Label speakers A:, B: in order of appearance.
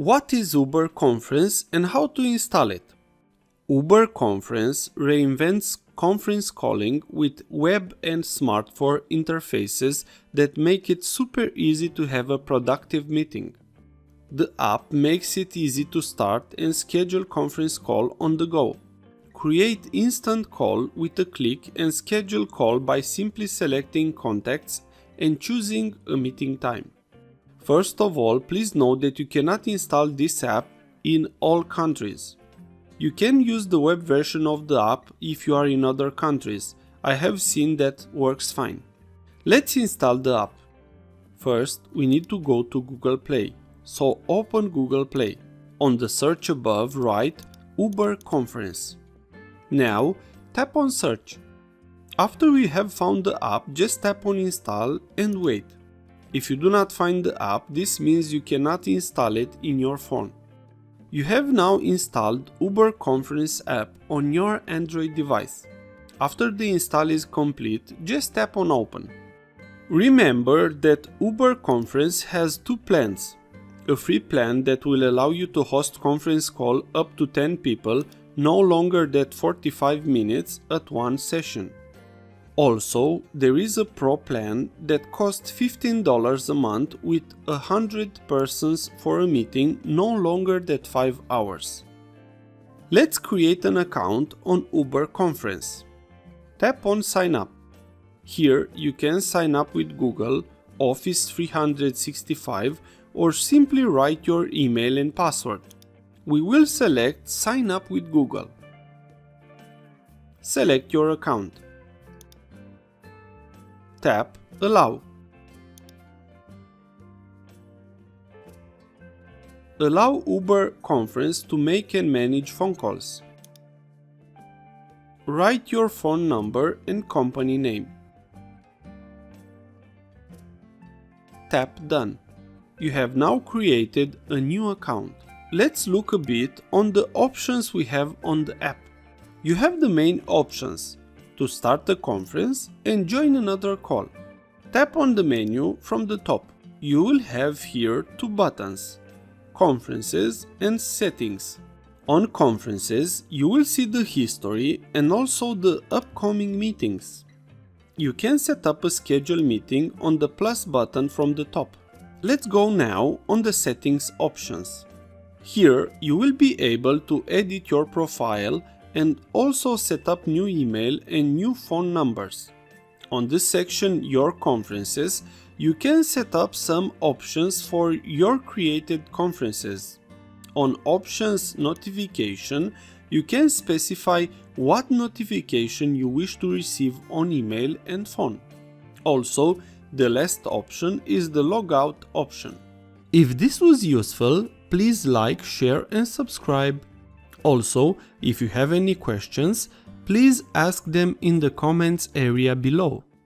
A: What is Uberconference and how to install it? Uberconference reinvents conference calling with web and smartphone interfaces that make it super easy to have a productive meeting. The app makes it easy to start and schedule conference call on the go. Create instant call with a click and schedule call by simply selecting contacts and choosing a meeting time. First of all, please note that you cannot install this app in all countries. You can use the web version of the app if you are in other countries. I have seen that works fine. Let's install the app. First, we need to go to Google Play. So open Google Play. On the search above, write Uberconference. Now, tap on search. After we have found the app, just tap on install and wait. If you do not find the app, this means you cannot install it in your phone. You have now installed Uberconference app on your Android device. After the install is complete, just tap on open. Remember that Uberconference has two plans. A free plan that will allow you to host conference call up to 10 people, no longer than 45 minutes at one session. Also, there is a Pro plan that costs $15 a month with 100 persons for a meeting no longer than 5 hours. Let's create an account on Uberconference. Tap on Sign Up. Here you can sign up with Google, Office 365, or simply write your email and password. We will select Sign Up with Google. Select your account. Tap Allow. Allow Uberconference to make and manage phone calls. Write your phone number and company name. Tap Done. You have now created a new account. Let's look a bit on the options we have on the app. You have the main options: to start a conference and join another call. Tap on the menu from the top. You will have here two buttons: Conferences and Settings. On Conferences, you will see the history and also the upcoming meetings. You can set up a scheduled meeting on the plus button from the top. Let's go now on the Settings options. Here you will be able to edit your profile and also set up new email and new phone numbers. On this section, Your Conferences, you can set up some options for your created conferences. On Options Notification, you can specify what notification you wish to receive on email and phone. Also, the last option is the Logout option. If this was useful, please like, share and subscribe. Also, if you have any questions, please ask them in the comments area below.